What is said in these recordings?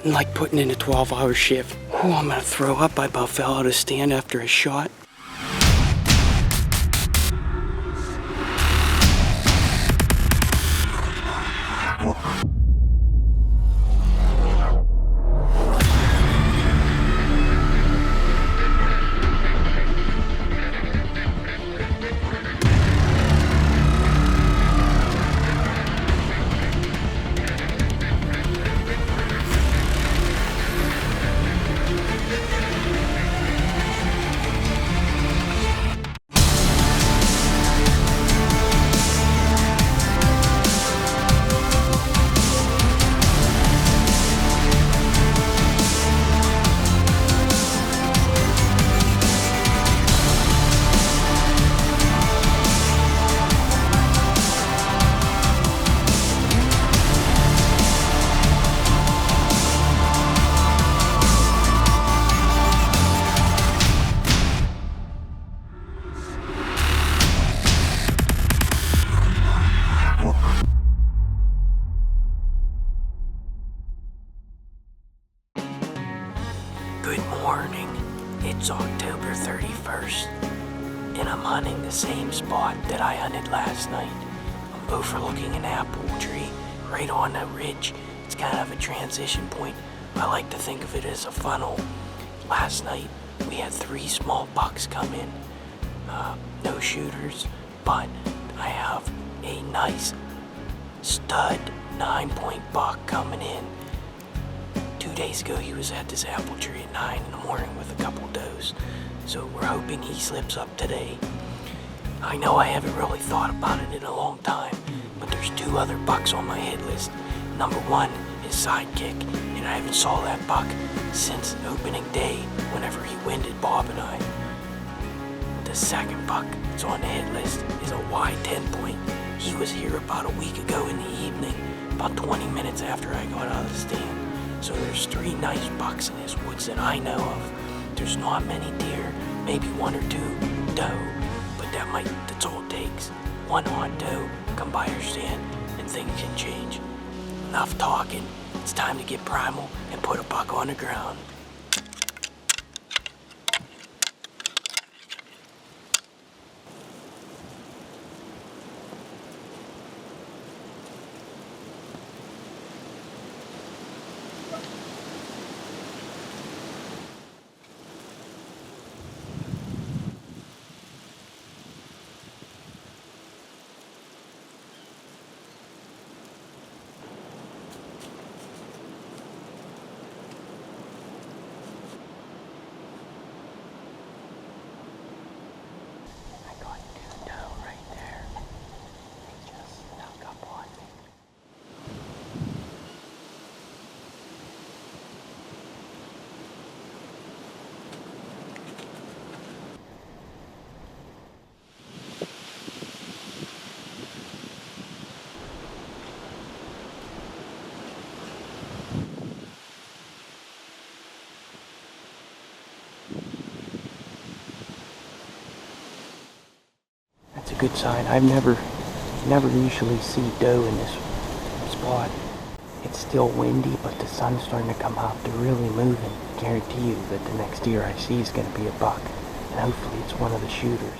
nothing like putting in a 12-hour shift. Oh, I'm gonna throw up. I about fell out of stand after a shot. Good morning. It's October 31st, and I'm hunting the same spot that I hunted last night. I'm overlooking an apple tree right on a ridge. It's kind of a transition point. I like to think of it as a funnel. Last night, we had 3 small bucks come in. No shooters, but I have a nice stud 9-point buck coming in. 2 days ago, he was at this apple tree at 9 in the morning with a couple does, so we're hoping he slips up today. I know I haven't really thought about it in a long time, but there's 2 other bucks on my hit list. Number 1 is Sidekick, and I haven't saw that buck since opening day whenever he winded Bob and I. The second buck that's on the hit list is a Y10 point. He was here about a week ago in the evening, about 20 minutes after I got out of the stand. So there's 3 nice bucks in this woods that I know of. There's not many deer, maybe 1 or 2 doe, but that's all it takes. 1 hot doe, come by your stand, and things can change. Enough talking, it's time to get primal and put a buck on the ground. That's a good sign. I've never usually see doe in this spot. It's still windy, but the sun's starting to come up. They're really moving. I guarantee you that the next deer I see is going to be a buck, and hopefully it's one of the shooters.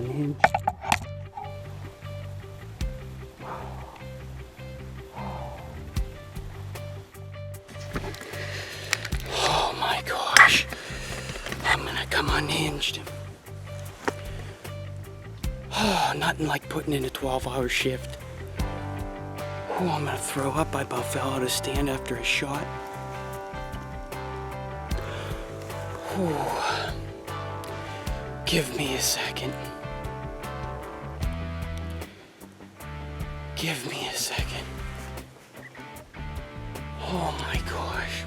unhinged. Oh my gosh. I'm gonna come unhinged. Oh, nothing like putting in a 12-hour shift. Oh, I'm gonna throw up. I about fell out of stand after a shot. Oh. Give me a second. Give me a second. Oh my gosh.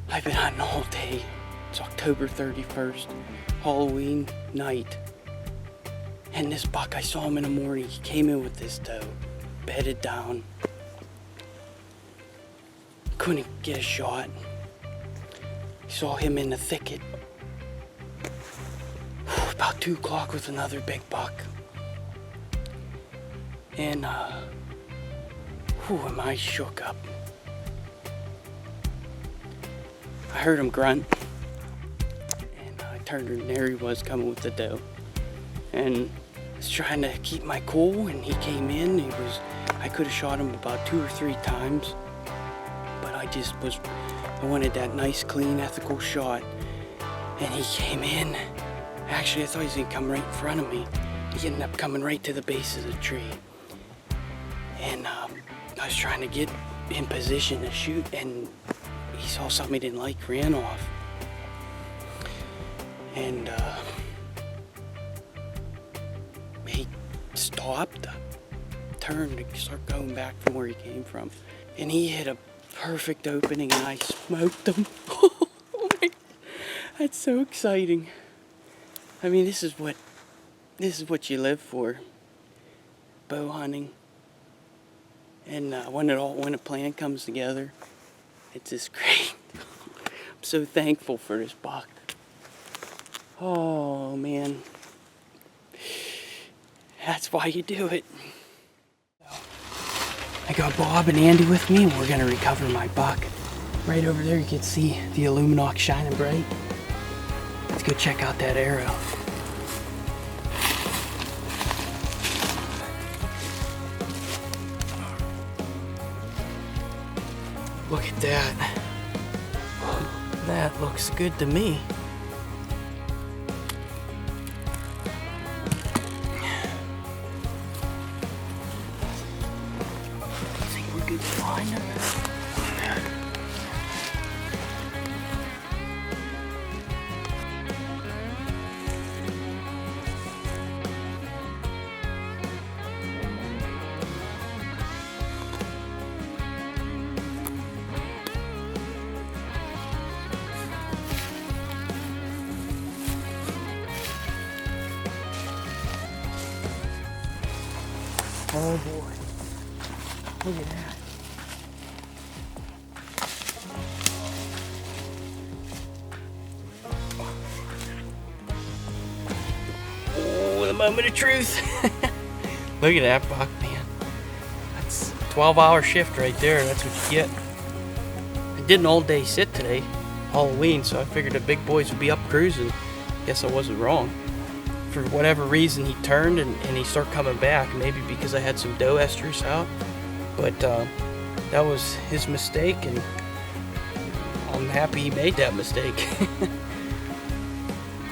I've been hunting all day. It's October 31st, Halloween night. And this buck, I saw him in the morning. He came in with this doe, bedded down. Couldn't get a shot. Saw him in the thicket. About 2 o'clock with another big buck. And, am I shook up. I heard him grunt. And I turned and there he was coming with the doe. And I was trying to keep my cool, and he came in. I could have shot him about 2 or 3 times. But I wanted that nice, clean, ethical shot. And he came in. Actually, I thought he was gonna come right in front of me. He ended up coming right to the base of the tree. And I was trying to get in position to shoot, and he saw something he didn't like, ran off. And he stopped, turned to start going back from where he came from. And he hit a perfect opening, and I smoked him. Oh my, that's so exciting. I mean, this is what you live for, bow hunting. And when a plan comes together, it's just great. I'm so thankful for this buck. Oh man, that's why you do it. I got Bob and Andy with me, and we're gonna recover my buck. Right over there, you can see the Illuminox shining bright. Let's go check out that arrow. Look at that. That looks good to me. I think we're good to find him. Oh boy, look at that. Oh, the moment of truth. Look at that buck, man. That's a 12-hour shift right there. That's what you get. I did an all-day sit today, Halloween, so I figured the big boys would be up cruising. Guess I wasn't wrong. For whatever reason, he turned and he started coming back. Maybe because I had some doe estrus out. But that was his mistake, and I'm happy he made that mistake.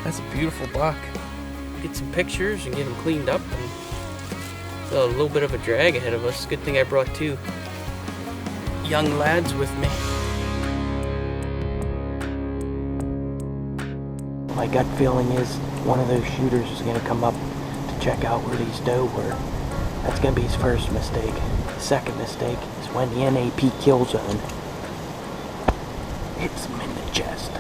That's a beautiful buck. Get some pictures and get him cleaned up. And a little bit of a drag ahead of us. Good thing I brought 2 young lads with me. My gut feeling is one of those shooters is going to come up to check out where these doe were. That's going to be his first mistake. The second mistake is when the NAP kill zone hits him in the chest.